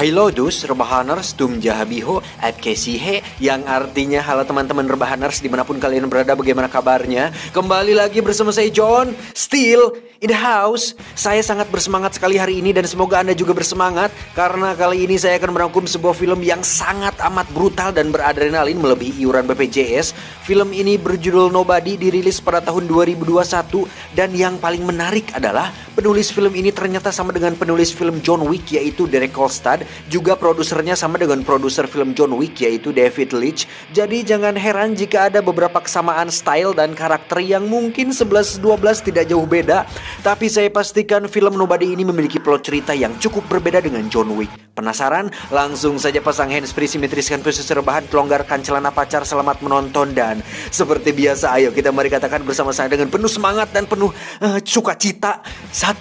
Hailodus Rebahaners Tum Jahabiho at Kesihe, yang artinya halo teman-teman Rebahaners dimanapun kalian berada, bagaimana kabarnya? Kembali lagi bersama saya John, still in the house. Saya sangat bersemangat sekali hari ini dan semoga Anda juga bersemangat, karena kali ini saya akan merangkum sebuah film yang sangat amat brutal dan beradrenalin melebihi iuran BPJS. Film ini berjudul Nobody, dirilis pada tahun 2021, dan yang paling menarik adalah penulis film ini ternyata sama dengan penulis film John Wick, yaitu Derek Kolstad. Juga produsernya sama dengan produser film John Wick, yaitu David Leitch. Jadi jangan heran jika ada beberapa kesamaan style dan karakter yang mungkin 11-12 tidak jauh beda. Tapi saya pastikan film Nobody ini memiliki plot cerita yang cukup berbeda dengan John Wick. Penasaran? Langsung saja pasang handsfree, simetriskan posisi rebahan, kelonggarkan celana pacar, selamat menonton. Dan seperti biasa, ayo kita mari katakan bersama saya dengan penuh semangat dan penuh sukacita. 1,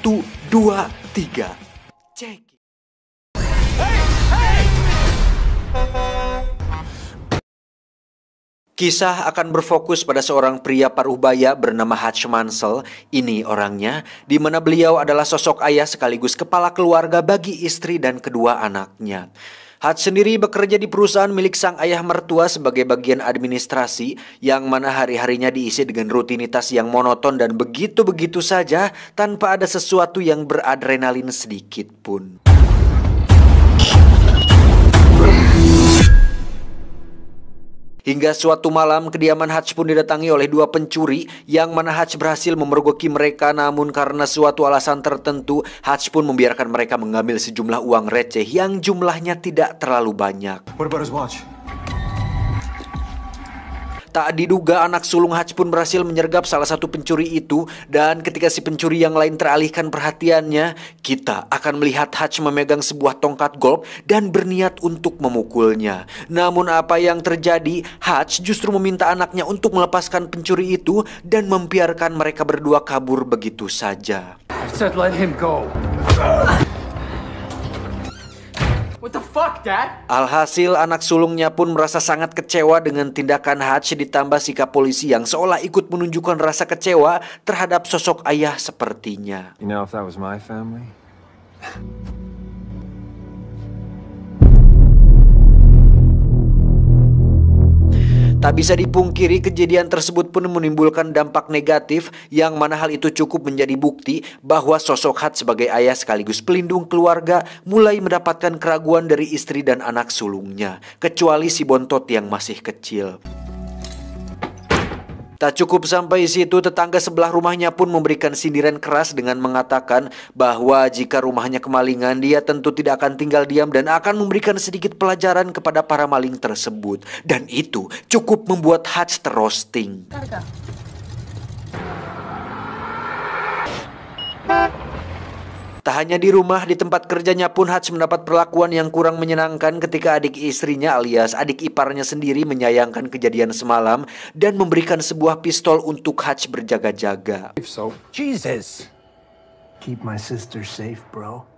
2, 3, cek. Kisah akan berfokus pada seorang pria paruhbaya bernama Hutch Mansell. Ini orangnya, di mana beliau adalah sosok ayah sekaligus kepala keluarga bagi istri dan kedua anaknya. Hutch sendiri bekerja di perusahaan milik sang ayah mertua sebagai bagian administrasi, yang mana hari-harinya diisi dengan rutinitas yang monoton dan begitu-begitu saja tanpa ada sesuatu yang beradrenalin sedikit pun. Hingga suatu malam, kediaman Hutch pun didatangi oleh dua pencuri, yang mana Hutch berhasil memergoki mereka. Namun karena suatu alasan tertentu, Hutch pun membiarkan mereka mengambil sejumlah uang receh yang jumlahnya tidak terlalu banyak. What about his watch? Tak diduga anak sulung Hutch pun berhasil menyergap salah satu pencuri itu, dan ketika si pencuri yang lain teralihkan perhatiannya, kita akan melihat Hutch memegang sebuah tongkat golf dan berniat untuk memukulnya. Namun apa yang terjadi? Hutch justru meminta anaknya untuk melepaskan pencuri itu dan membiarkan mereka berdua kabur begitu saja. I said let him go. What the fuck, Dad? Alhasil anak sulungnya pun merasa sangat kecewa dengan tindakan Hutch, ditambah sikap polisi yang seolah ikut menunjukkan rasa kecewa terhadap sosok ayah sepertinya. You know, if that was my family. Tak bisa dipungkiri, kejadian tersebut pun menimbulkan dampak negatif, yang mana hal itu cukup menjadi bukti bahwa sosok Hutch sebagai ayah sekaligus pelindung keluarga mulai mendapatkan keraguan dari istri dan anak sulungnya, kecuali si bontot yang masih kecil. Tak cukup sampai situ, tetangga sebelah rumahnya pun memberikan sindiran keras dengan mengatakan bahwa jika rumahnya kemalingan, dia tentu tidak akan tinggal diam dan akan memberikan sedikit pelajaran kepada para maling tersebut. Dan itu cukup membuat Hutch terroasting. Tak hanya di rumah, di tempat kerjanya pun Hutch mendapat perlakuan yang kurang menyenangkan ketika adik istrinya alias adik iparnya sendiri menyayangkan kejadian semalam dan memberikan sebuah pistol untuk Hutch berjaga-jaga. So, Jesus. Keep my sister safe, bro.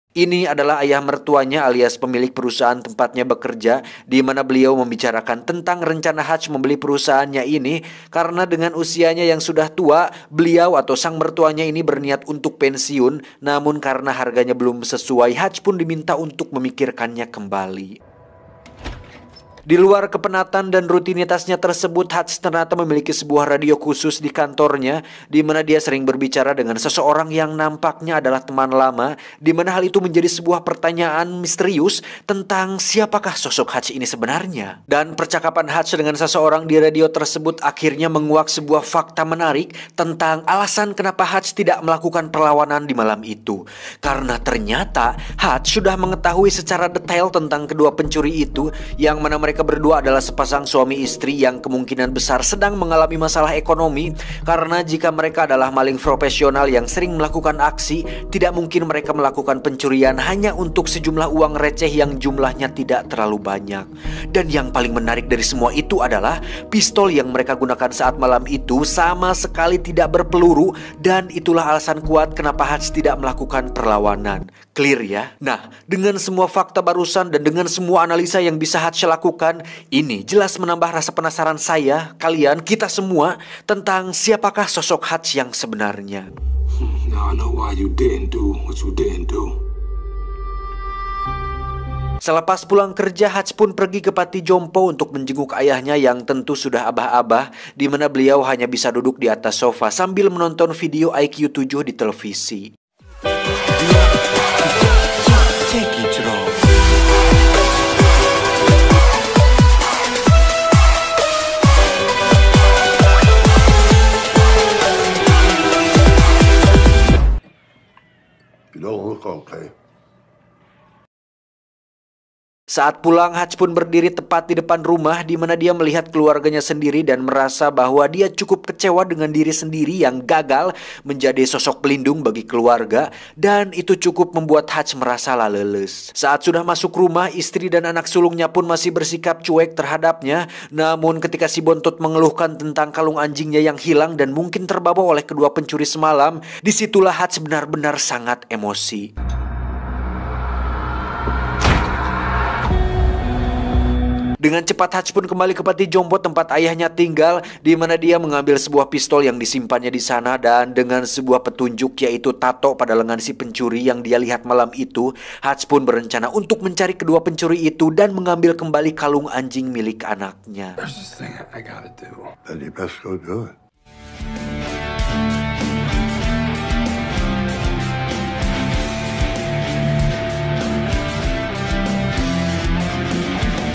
Ini adalah ayah mertuanya alias pemilik perusahaan tempatnya bekerja, di mana beliau membicarakan tentang rencana Hutch membeli perusahaannya ini karena dengan usianya yang sudah tua, beliau atau sang mertuanya ini berniat untuk pensiun. Namun karena harganya belum sesuai, Hutch pun diminta untuk memikirkannya kembali. Di luar kepenatan dan rutinitasnya tersebut, Hutch ternyata memiliki sebuah radio khusus di kantornya, di mana dia sering berbicara dengan seseorang yang nampaknya adalah teman lama, di mana hal itu menjadi sebuah pertanyaan misterius tentang siapakah sosok Hutch ini sebenarnya. Dan percakapan Hutch dengan seseorang di radio tersebut akhirnya menguak sebuah fakta menarik tentang alasan kenapa Hutch tidak melakukan perlawanan di malam itu. Karena ternyata Hutch sudah mengetahui secara detail tentang kedua pencuri itu, yang mana mereka berdua adalah sepasang suami istri yang kemungkinan besar sedang mengalami masalah ekonomi, karena jika mereka adalah maling profesional yang sering melakukan aksi, tidak mungkin mereka melakukan pencurian hanya untuk sejumlah uang receh yang jumlahnya tidak terlalu banyak. Dan yang paling menarik dari semua itu adalah pistol yang mereka gunakan saat malam itu sama sekali tidak berpeluru, dan itulah alasan kuat kenapa Hutch tidak melakukan perlawanan. Clear ya? Nah, dengan semua fakta barusan dan dengan semua analisa yang bisa Hutch lakukan, ini jelas menambah rasa penasaran saya, kalian, kita semua tentang siapakah sosok Hutch yang sebenarnya. Now I know why you didn't do what you didn't do. Selepas pulang kerja, Hutch pun pergi ke Panti Jompo untuk menjenguk ayahnya yang tentu sudah abah-abah, di mana beliau hanya bisa duduk di atas sofa sambil menonton video IQ 7 di televisi. You don't look okay. Saat pulang, Hutch pun berdiri tepat di depan rumah di mana dia melihat keluarganya sendiri dan merasa bahwa dia cukup kecewa dengan diri sendiri yang gagal menjadi sosok pelindung bagi keluarga, dan itu cukup membuat Hutch merasa leles. Saat sudah masuk rumah, istri dan anak sulungnya pun masih bersikap cuek terhadapnya, namun ketika si bontot mengeluhkan tentang kalung anjingnya yang hilang dan mungkin terbawa oleh kedua pencuri semalam, disitulah Hutch benar-benar sangat emosi. Dengan cepat Hutch pun kembali ke Panti Jompo tempat ayahnya tinggal, di mana dia mengambil sebuah pistol yang disimpannya di sana, dan dengan sebuah petunjuk yaitu tato pada lengan si pencuri yang dia lihat malam itu, Hutch pun berencana untuk mencari kedua pencuri itu dan mengambil kembali kalung anjing milik anaknya. There's this thing I gotta do. Then you best go do it.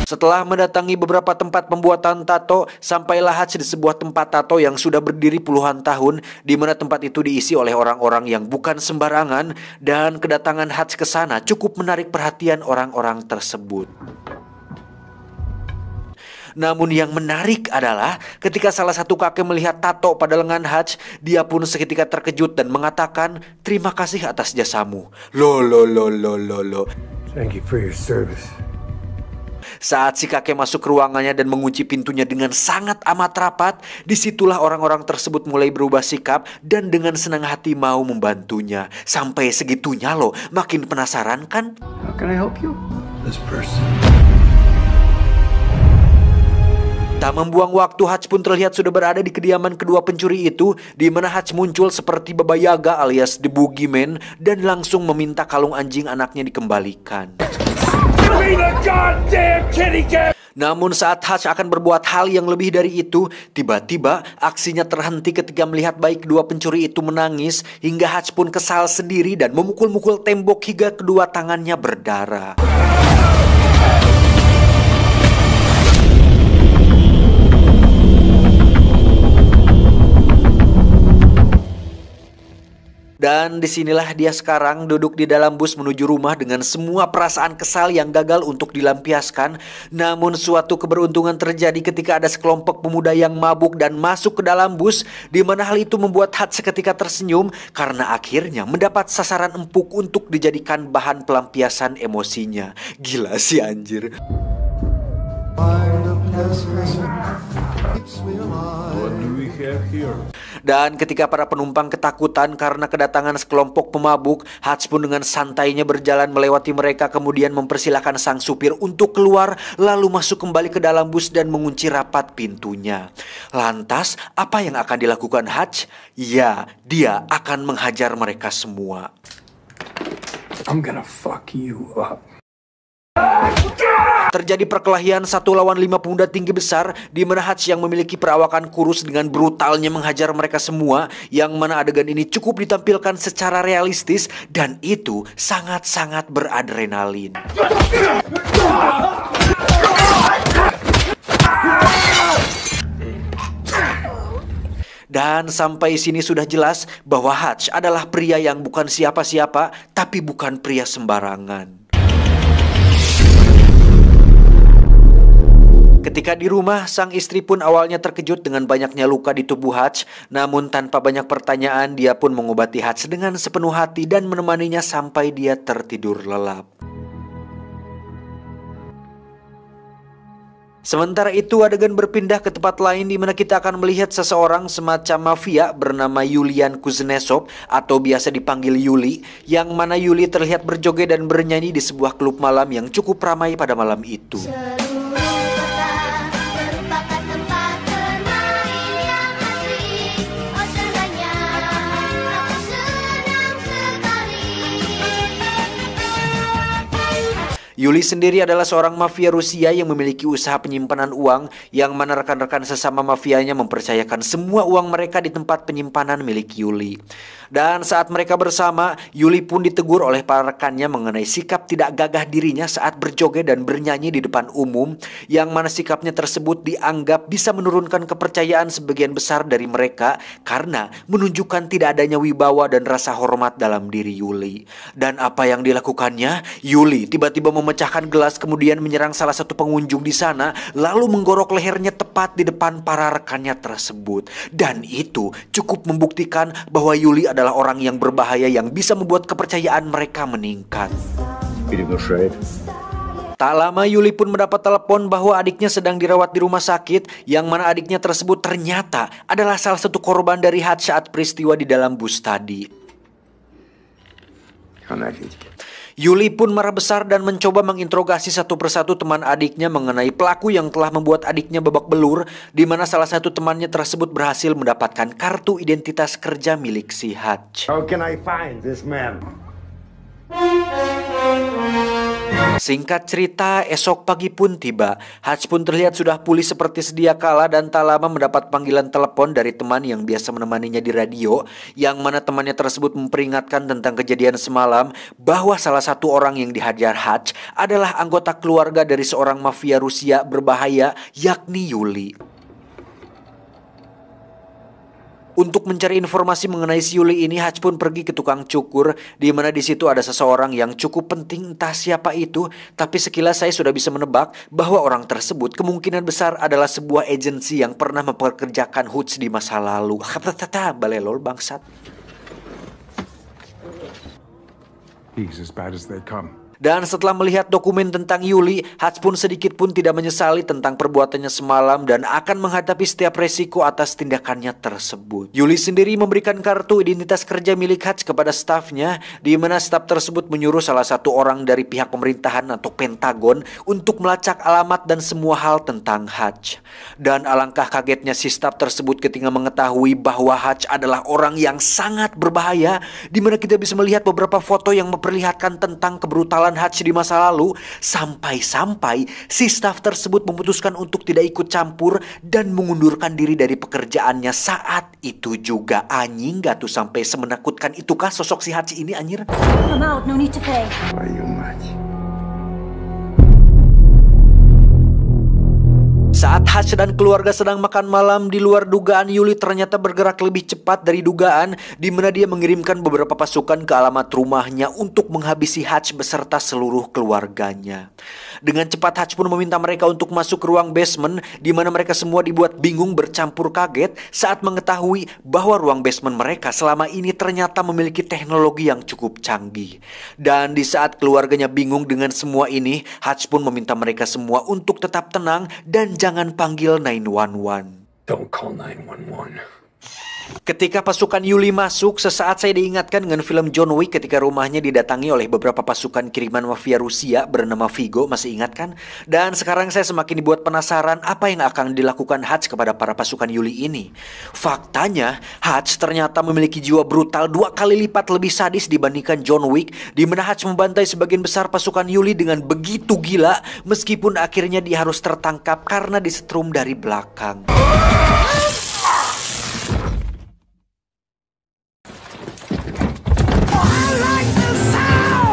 Setelah mendatangi beberapa tempat pembuatan tato, sampailah Hutch di sebuah tempat tato yang sudah berdiri puluhan tahun, di mana tempat itu diisi oleh orang-orang yang bukan sembarangan, dan kedatangan Hutch ke sana cukup menarik perhatian orang-orang tersebut. Namun yang menarik adalah ketika salah satu kakek melihat tato pada lengan Hutch, dia pun seketika terkejut dan mengatakan, "Terima kasih atas jasamu." Lo. Thank you for your service. Saat si kakek masuk ke ruangannya dan mengunci pintunya dengan sangat amat rapat, disitulah orang-orang tersebut mulai berubah sikap dan dengan senang hati mau membantunya. Sampai segitunya loh, makin penasaran kan? How can I help you? This person. Tak membuang waktu, Hutch pun terlihat sudah berada di kediaman kedua pencuri itu, di mana Hutch muncul seperti Baba Yaga alias The Boogeyman dan langsung meminta kalung anjing anaknya dikembalikan. Namun saat Hutch akan berbuat hal yang lebih dari itu, tiba-tiba aksinya terhenti ketika melihat baik kedua pencuri itu menangis, hingga Hutch pun kesal sendiri dan memukul-mukul tembok hingga kedua tangannya berdarah. Dan disinilah dia sekarang duduk di dalam bus menuju rumah dengan semua perasaan kesal yang gagal untuk dilampiaskan. Namun suatu keberuntungan terjadi ketika ada sekelompok pemuda yang mabuk dan masuk ke dalam bus, di mana hal itu membuat Hutch seketika tersenyum karena akhirnya mendapat sasaran empuk untuk dijadikan bahan pelampiasan emosinya. Gila sih anjir. Dan ketika para penumpang ketakutan karena kedatangan sekelompok pemabuk, Hutch pun dengan santainya berjalan melewati mereka, kemudian mempersilahkan sang supir untuk keluar, lalu masuk kembali ke dalam bus dan mengunci rapat pintunya. Lantas, apa yang akan dilakukan Hutch? Ya, dia akan menghajar mereka semua. I'm gonna fuck you up. Terjadi perkelahian 1 lawan 5 pemuda tinggi besar, di mana Hutch yang memiliki perawakan kurus dengan brutalnya menghajar mereka semua, yang mana adegan ini cukup ditampilkan secara realistis dan itu sangat-sangat beradrenalin. Dan sampai sini sudah jelas bahwa Hutch adalah pria yang bukan siapa-siapa, tapi bukan pria sembarangan. Ketika di rumah, sang istri pun awalnya terkejut dengan banyaknya luka di tubuh Hutch. Namun tanpa banyak pertanyaan, dia pun mengobati Hutch dengan sepenuh hati dan menemaninya sampai dia tertidur lelap. Sementara itu adegan berpindah ke tempat lain di mana kita akan melihat seseorang semacam mafia bernama Yulian Kuznetsov atau biasa dipanggil Yuli, yang mana Yuli terlihat berjoget dan bernyanyi di sebuah klub malam yang cukup ramai pada malam itu. Yuli sendiri adalah seorang mafia Rusia yang memiliki usaha penyimpanan uang, yang mana rekan-rekan sesama mafianya mempercayakan semua uang mereka di tempat penyimpanan milik Yuli. Dan saat mereka bersama, Yuli pun ditegur oleh para rekannya mengenai sikap tidak gagah dirinya saat berjoget dan bernyanyi di depan umum, yang mana sikapnya tersebut dianggap bisa menurunkan kepercayaan sebagian besar dari mereka karena menunjukkan tidak adanya wibawa dan rasa hormat dalam diri Yuli. Dan apa yang dilakukannya? Yuli tiba-tiba memecahkan gelas kemudian menyerang salah satu pengunjung di sana, lalu menggorok lehernya tepat di depan para rekannya tersebut. Dan itu cukup membuktikan bahwa Yuli adalah orang yang berbahaya yang bisa membuat kepercayaan mereka meningkat. Tak lama Yuli pun mendapat telepon bahwa adiknya sedang dirawat di rumah sakit, yang mana adiknya tersebut ternyata adalah salah satu korban dari Hutch saat peristiwa di dalam bus tadi. Yuli pun marah besar dan mencoba menginterogasi satu persatu teman adiknya mengenai pelaku yang telah membuat adiknya babak belur, di mana salah satu temannya tersebut berhasil mendapatkan kartu identitas kerja milik si Hutch. How can I find this man? Singkat cerita, esok pagi pun tiba. Hutch pun terlihat sudah pulih seperti sedia kala dan tak lama mendapat panggilan telepon dari teman yang biasa menemaninya di radio, yang mana temannya tersebut memperingatkan tentang kejadian semalam bahwa salah satu orang yang dihajar Hutch adalah anggota keluarga dari seorang mafia Rusia berbahaya, yakni Yuli. Untuk mencari informasi mengenai si Yuli ini, Hutch pun pergi ke tukang cukur, di mana di situ ada seseorang yang cukup penting, entah siapa itu, tapi sekilas saya sudah bisa menebak bahwa orang tersebut kemungkinan besar adalah sebuah agensi yang pernah mempekerjakan Hutch di masa lalu. Balelol bangsat. He's as bad as they come. Dan setelah melihat dokumen tentang Yuli, Hutch pun sedikit pun tidak menyesali tentang perbuatannya semalam dan akan menghadapi setiap resiko atas tindakannya tersebut. Yuli sendiri memberikan kartu identitas kerja milik Hutch kepada stafnya, di mana staf tersebut menyuruh salah satu orang dari pihak pemerintahan atau Pentagon untuk melacak alamat dan semua hal tentang Hutch. Dan alangkah kagetnya si staf tersebut ketika mengetahui bahwa Hutch adalah orang yang sangat berbahaya, di mana kita bisa melihat beberapa foto yang memperlihatkan tentang kebrutalan Hutch di masa lalu, sampai-sampai si staf tersebut memutuskan untuk tidak ikut campur dan mengundurkan diri dari pekerjaannya saat itu juga. Anjing, gak tuh sampai semenakutkan itukah sosok si Hutch ini anjir? I'm out, no need to pay. Why you much? Saat Hutch dan keluarga sedang makan malam, di luar dugaan Yuli ternyata bergerak lebih cepat dari dugaan, di mana dia mengirimkan beberapa pasukan ke alamat rumahnya untuk menghabisi Hutch beserta seluruh keluarganya. Dengan cepat Hutch pun meminta mereka untuk masuk ke ruang basement, di mana mereka semua dibuat bingung bercampur kaget saat mengetahui bahwa ruang basement mereka selama ini ternyata memiliki teknologi yang cukup canggih. Dan di saat keluarganya bingung dengan semua ini, Hutch pun meminta mereka semua untuk tetap tenang dan jangan panggil 911. Don't call 911. Ketika pasukan Yuli masuk, sesaat saya diingatkan dengan film John Wick ketika rumahnya didatangi oleh beberapa pasukan kiriman mafia Rusia bernama Vigo, masih ingat kan? Dan sekarang saya semakin dibuat penasaran apa yang akan dilakukan Hutch kepada para pasukan Yuli ini. Faktanya, Hutch ternyata memiliki jiwa brutal 2 kali lipat lebih sadis dibandingkan John Wick, di mana Hutch membantai sebagian besar pasukan Yuli dengan begitu gila, meskipun akhirnya dia harus tertangkap karena disetrum dari belakang.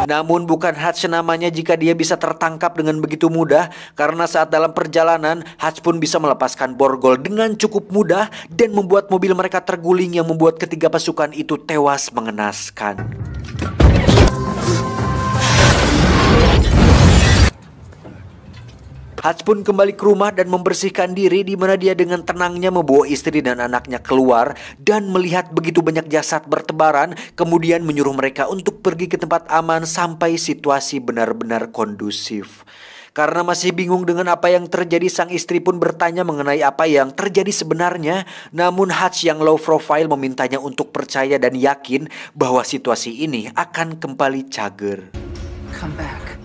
Namun bukan Hutch namanya jika dia bisa tertangkap dengan begitu mudah, karena saat dalam perjalanan Hutch pun bisa melepaskan borgol dengan cukup mudah dan membuat mobil mereka terguling yang membuat ketiga pasukan itu tewas mengenaskan. Hutch pun kembali ke rumah dan membersihkan diri, di mana dia dengan tenangnya membawa istri dan anaknya keluar dan melihat begitu banyak jasad bertebaran, kemudian menyuruh mereka untuk pergi ke tempat aman sampai situasi benar-benar kondusif. Karena masih bingung dengan apa yang terjadi, sang istri pun bertanya mengenai apa yang terjadi sebenarnya. Namun Hutch yang low profile memintanya untuk percaya dan yakin bahwa situasi ini akan kembali cager. Come back.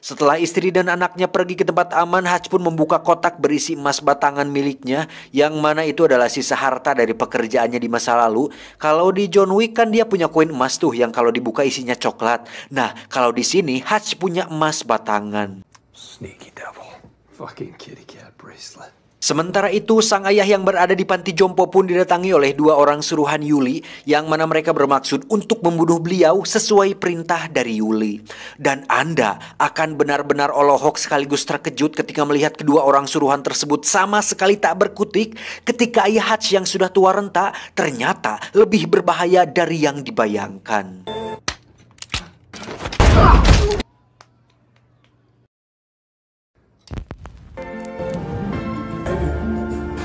Setelah istri dan anaknya pergi ke tempat aman, Hutch pun membuka kotak berisi emas batangan miliknya, yang mana itu adalah sisa harta dari pekerjaannya di masa lalu. Kalau di John Wick kan dia punya koin emas tuh yang kalau dibuka isinya coklat. Nah, kalau di sini Hutch punya emas batangan. Sneaky devil. Fucking kitty cat bracelet. Sementara itu, sang ayah yang berada di panti jompo pun didatangi oleh 2 orang suruhan Yuli, yang mana mereka bermaksud untuk membunuh beliau sesuai perintah dari Yuli. Dan Anda akan benar-benar olohok sekaligus terkejut ketika melihat kedua orang suruhan tersebut sama sekali tak berkutik ketika ayah Hutch yang sudah tua renta ternyata lebih berbahaya dari yang dibayangkan.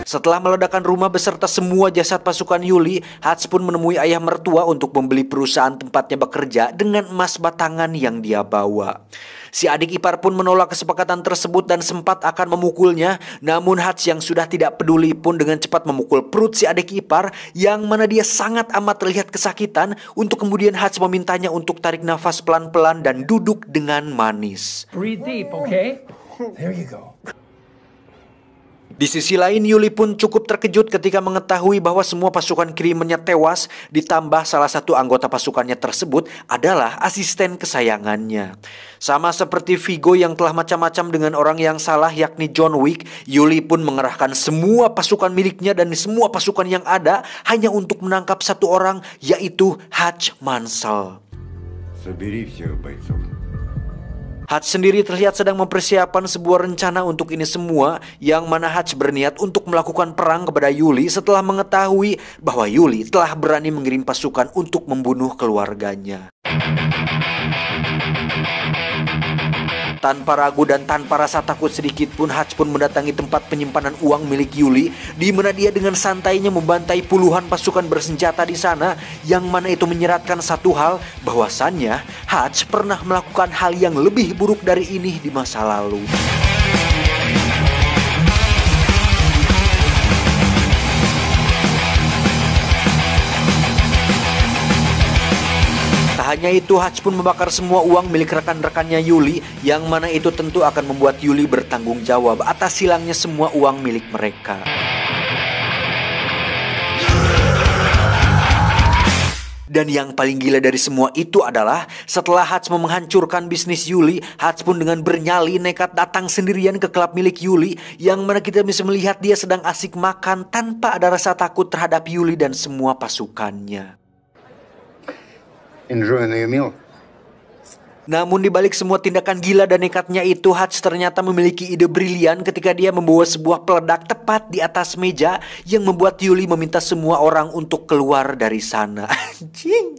Setelah meledakan rumah beserta semua jasad pasukan Yuli, Hutch pun menemui ayah mertua untuk membeli perusahaan tempatnya bekerja dengan emas batangan yang dia bawa. Si adik ipar pun menolak kesepakatan tersebut dan sempat akan memukulnya. Namun Hutch yang sudah tidak peduli pun dengan cepat memukul perut si adik ipar, yang mana dia sangat amat terlihat kesakitan. Untuk kemudian Hutch memintanya untuk tarik nafas pelan-pelan dan duduk dengan manis. Breathe deep, okay? There you go. Di sisi lain, Yuli pun cukup terkejut ketika mengetahui bahwa semua pasukan kirimannya tewas, ditambah salah satu anggota pasukannya tersebut adalah asisten kesayangannya. Sama seperti Viggo yang telah macam-macam dengan orang yang salah yakni John Wick, Yuli pun mengerahkan semua pasukan miliknya dan semua pasukan yang ada hanya untuk menangkap satu orang, yaitu Hutch Mansell. Hutch sendiri terlihat sedang mempersiapkan sebuah rencana untuk ini semua, yang mana Hutch berniat untuk melakukan perang kepada Yuli setelah mengetahui bahwa Yuli telah berani mengirim pasukan untuk membunuh keluarganya. Tanpa ragu dan tanpa rasa takut sedikit pun, Hutch pun mendatangi tempat penyimpanan uang milik Yuli, di mana dia dengan santainya membantai puluhan pasukan bersenjata di sana, yang mana itu menyeratkan satu hal, bahwasannya Hutch pernah melakukan hal yang lebih buruk dari ini di masa lalu. Hanya itu, Hutch pun membakar semua uang milik rekan-rekannya Yuli, yang mana itu tentu akan membuat Yuli bertanggung jawab atas hilangnya semua uang milik mereka. Dan yang paling gila dari semua itu adalah setelah Hutch menghancurkan bisnis Yuli, Hutch pun dengan bernyali nekat datang sendirian ke klub milik Yuli, yang mana kita bisa melihat dia sedang asik makan tanpa ada rasa takut terhadap Yuli dan semua pasukannya. Enjoying the meal. Namun dibalik semua tindakan gila dan nekatnya itu, Hutch ternyata memiliki ide brilian ketika dia membawa sebuah peledak tepat di atas meja, yang membuat Yuli meminta semua orang untuk keluar dari sana. Anjing.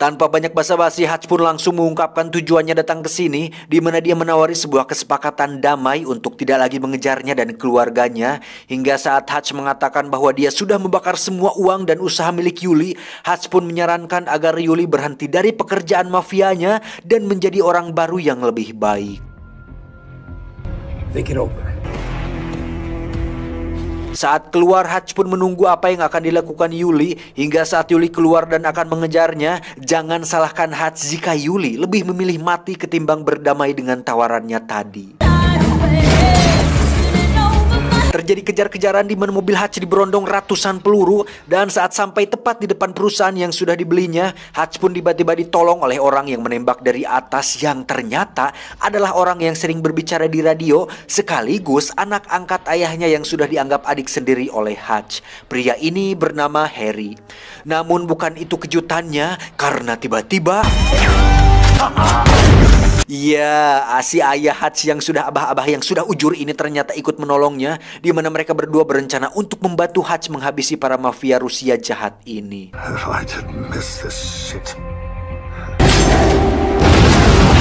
Tanpa banyak basa-basi, Hutch pun langsung mengungkapkan tujuannya datang ke sini, di mana dia menawari sebuah kesepakatan damai untuk tidak lagi mengejarnya dan keluarganya. Hingga saat Hutch mengatakan bahwa dia sudah membakar semua uang dan usaha milik Yuli, Hutch pun menyarankan agar Yuli berhenti dari pekerjaan mafianya dan menjadi orang baru yang lebih baik. Think it over. Saat keluar, Hutch pun menunggu apa yang akan dilakukan Yuli. Hingga saat Yuli keluar dan akan mengejarnya, jangan salahkan Hutch jika Yuli lebih memilih mati ketimbang berdamai dengan tawarannya tadi. Terjadi kejar-kejaran di mana mobil Hutch diberondong ratusan peluru, dan saat sampai tepat di depan perusahaan yang sudah dibelinya, Hutch pun tiba-tiba ditolong oleh orang yang menembak dari atas, yang ternyata adalah orang yang sering berbicara di radio, sekaligus anak angkat ayahnya yang sudah dianggap adik sendiri oleh Hutch. Pria ini bernama Harry. Namun bukan itu kejutannya, karena tiba-tiba ya, si ayah Hutch yang sudah abah-abah yang sudah ujur ini ternyata ikut menolongnya, di mana mereka berdua berencana untuk membantu Hutch menghabisi para mafia Rusia jahat ini. If I didn't miss this shit.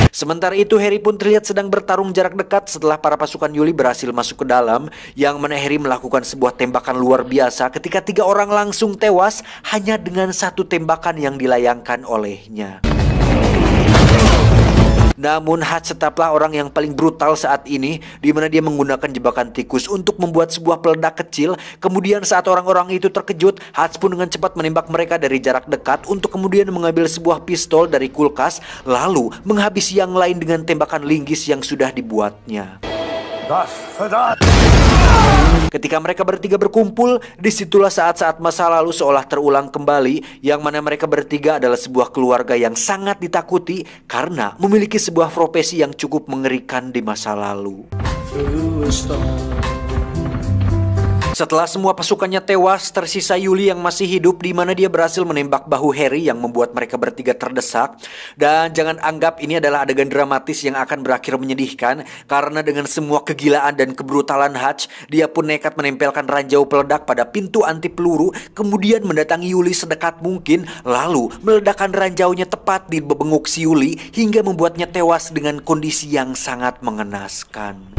Sementara itu Harry pun terlihat sedang bertarung jarak dekat setelah para pasukan Yuli berhasil masuk ke dalam, yang mana Harry melakukan sebuah tembakan luar biasa ketika 3 orang langsung tewas hanya dengan 1 tembakan yang dilayangkan olehnya. Namun Hutch tetaplah orang yang paling brutal saat ini, di mana dia menggunakan jebakan tikus untuk membuat sebuah peledak kecil. Kemudian saat orang-orang itu terkejut, Hutch pun dengan cepat menembak mereka dari jarak dekat untuk kemudian mengambil sebuah pistol dari kulkas, lalu menghabisi yang lain dengan tembakan linggis yang sudah dibuatnya. Ketika mereka bertiga berkumpul, disitulah saat-saat masa lalu seolah terulang kembali, yang mana mereka bertiga adalah sebuah keluarga yang sangat ditakuti karena memiliki sebuah profesi yang cukup mengerikan di masa lalu. Setelah semua pasukannya tewas, tersisa Yuli yang masih hidup, di mana dia berhasil menembak bahu Harry yang membuat mereka bertiga terdesak. Dan jangan anggap ini adalah adegan dramatis yang akan berakhir menyedihkan, karena dengan semua kegilaan dan kebrutalan Hutch, dia pun nekat menempelkan ranjau peledak pada pintu anti peluru, kemudian mendatangi Yuli sedekat mungkin, lalu meledakkan ranjaunya tepat di bebenguk si Yuli hingga membuatnya tewas dengan kondisi yang sangat mengenaskan.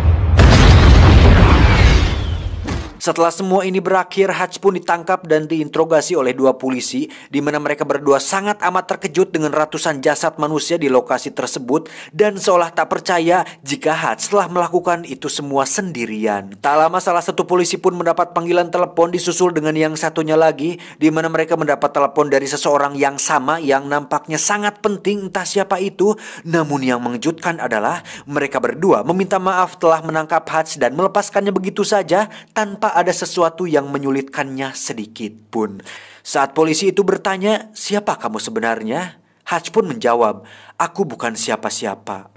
Setelah semua ini berakhir, Hutch pun ditangkap dan diinterogasi oleh 2 polisi, di mana mereka berdua sangat amat terkejut dengan ratusan jasad manusia di lokasi tersebut dan seolah tak percaya jika Hutch telah melakukan itu semua sendirian. Tak lama salah satu polisi pun mendapat panggilan telepon disusul dengan yang satunya lagi, di mana mereka mendapat telepon dari seseorang yang sama yang nampaknya sangat penting, entah siapa itu. Namun yang mengejutkan adalah mereka berdua meminta maaf telah menangkap Hutch dan melepaskannya begitu saja tanpa ada sesuatu yang menyulitkannya sedikit pun. Saat polisi itu bertanya, "Siapa kamu sebenarnya?" Hutch pun menjawab, "Aku bukan siapa-siapa."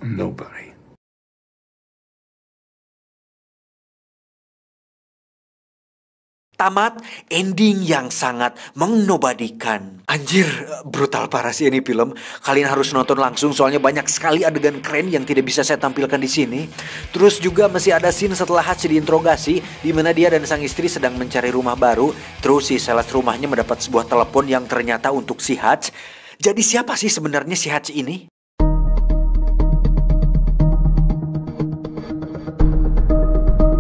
Nobody. Tamat, ending yang sangat mengnobadikan. Anjir, brutal parah sih ini film. Kalian harus nonton langsung soalnya banyak sekali adegan keren yang tidak bisa saya tampilkan di sini. Terus juga masih ada scene setelah Hutch diinterogasi, di mana dia dan sang istri sedang mencari rumah baru. Terus si sales rumahnya mendapat sebuah telepon yang ternyata untuk si Hutch. Jadi siapa sih sebenarnya si Hutch ini?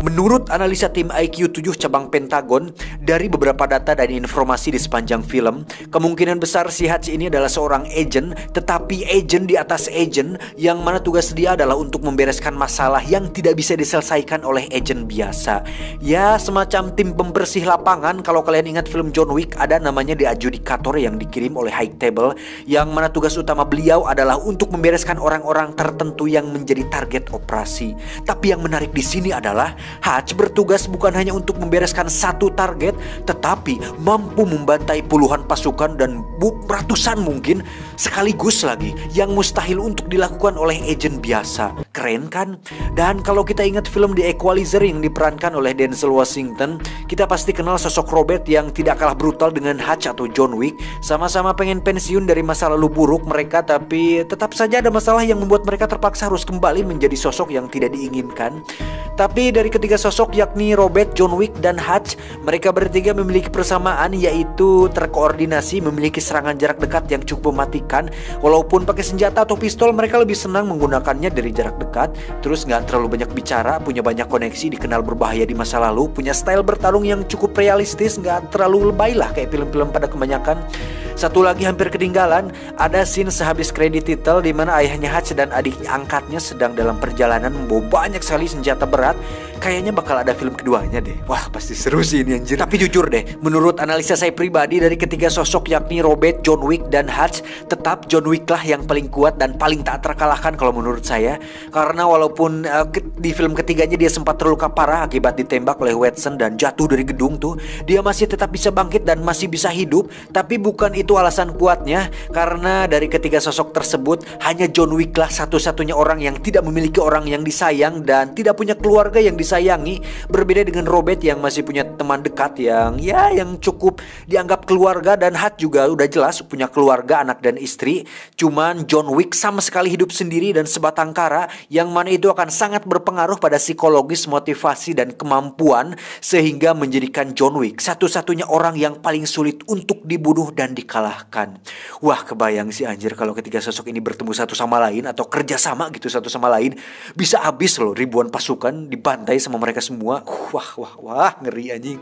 Menurut analisa tim IQ 7 cabang Pentagon, dari beberapa data dan informasi di sepanjang film, kemungkinan besar si Hutch ini adalah seorang agent, tetapi agent di atas agent, yang mana tugas dia adalah untuk membereskan masalah yang tidak bisa diselesaikan oleh agent biasa. Ya, semacam tim pembersih lapangan. Kalau kalian ingat film John Wick, ada namanya The Adjudicator yang dikirim oleh High Table, yang mana tugas utama beliau adalah untuk membereskan orang-orang tertentu yang menjadi target operasi. Tapi yang menarik di sini adalah Hutch bertugas bukan hanya untuk membereskan satu target, tetapi mampu membantai puluhan pasukan dan ratusan mungkin sekaligus lagi, yang mustahil untuk dilakukan oleh agen biasa. Keren kan? Dan kalau kita ingat film The Equalizer yang diperankan oleh Denzel Washington, kita pasti kenal sosok Robert yang tidak kalah brutal dengan Hutch atau John Wick. Sama-sama pengen pensiun dari masa lalu buruk mereka, tapi tetap saja ada masalah yang membuat mereka terpaksa harus kembali menjadi sosok yang tidak diinginkan. Tapi dari ketiga sosok yakni Robert, John Wick, dan Hutch, mereka bertiga memiliki persamaan, yaitu terkoordinasi, memiliki serangan jarak dekat yang cukup mematikan. Walaupun pakai senjata atau pistol, mereka lebih senang menggunakannya dari jarak dekat. Terus gak terlalu banyak bicara, punya banyak koneksi, dikenal berbahaya di masa lalu, punya style bertarung yang cukup realistis, gak terlalu lebay lah kayak film-film pada kebanyakan. Satu lagi hampir ketinggalan, ada scene sehabis kredit title di mana ayahnya Hutch dan adik angkatnya sedang dalam perjalanan membawa banyak sekali senjata berat. Kayaknya bakal ada film keduanya deh. Wah, pasti seru sih ini anjir. Tapi jujur deh, menurut analisa saya pribadi, dari ketiga sosok yakni Robert, John Wick, dan Hutch, tetap John Wick lah yang paling kuat dan paling tak terkalahkan kalau menurut saya. Karena walaupun di film ketiganya dia sempat terluka parah akibat ditembak oleh Watson dan jatuh dari gedung tuh, dia masih tetap bisa bangkit dan masih bisa hidup. Tapi bukan itu alasan kuatnya, karena dari ketiga sosok tersebut hanya John Wick lah satu-satunya orang yang tidak memiliki orang yang disayang dan tidak punya keluarga yang disayangi. Berbeda dengan Robert yang masih punya teman dekat yang cukup dianggap keluarga, dan Hutch juga udah jelas punya keluarga, anak dan istri. Cuman John Wick sama sekali hidup sendiri dan sebatang kara, yang mana itu akan sangat berpengaruh pada psikologis, motivasi, dan kemampuan, sehingga menjadikan John Wick satu-satunya orang yang paling sulit untuk dibunuh dan dikalahkan. terkalahkan. Wah, kebayang sih anjir kalau ketiga sosok ini bertemu satu sama lain atau kerja sama gitu satu sama lain, bisa habis loh ribuan pasukan dibantai sama mereka semua. Wah, ngeri anjing.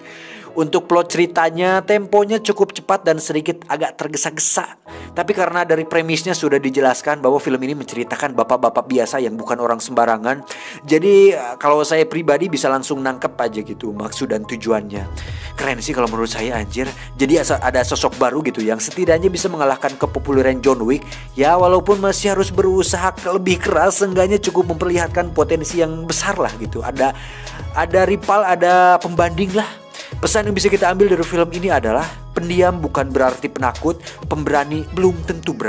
Untuk plot ceritanya, temponya cukup cepat dan sedikit agak tergesa-gesa. Tapi karena dari premisnya sudah dijelaskan bahwa film ini menceritakan bapak-bapak biasa yang bukan orang sembarangan, jadi kalau saya pribadi bisa langsung nangkep aja gitu maksud dan tujuannya. Keren sih kalau menurut saya anjir. Jadi ada sosok baru gitu yang setidaknya bisa mengalahkan kepopuleran John Wick. Ya walaupun masih harus berusaha lebih keras, seenggaknya cukup memperlihatkan potensi yang besar lah gitu. Ada rival, ada pembanding lah. Pesan yang bisa kita ambil dari film ini adalah pendiam bukan berarti penakut, pemberani belum tentu berani.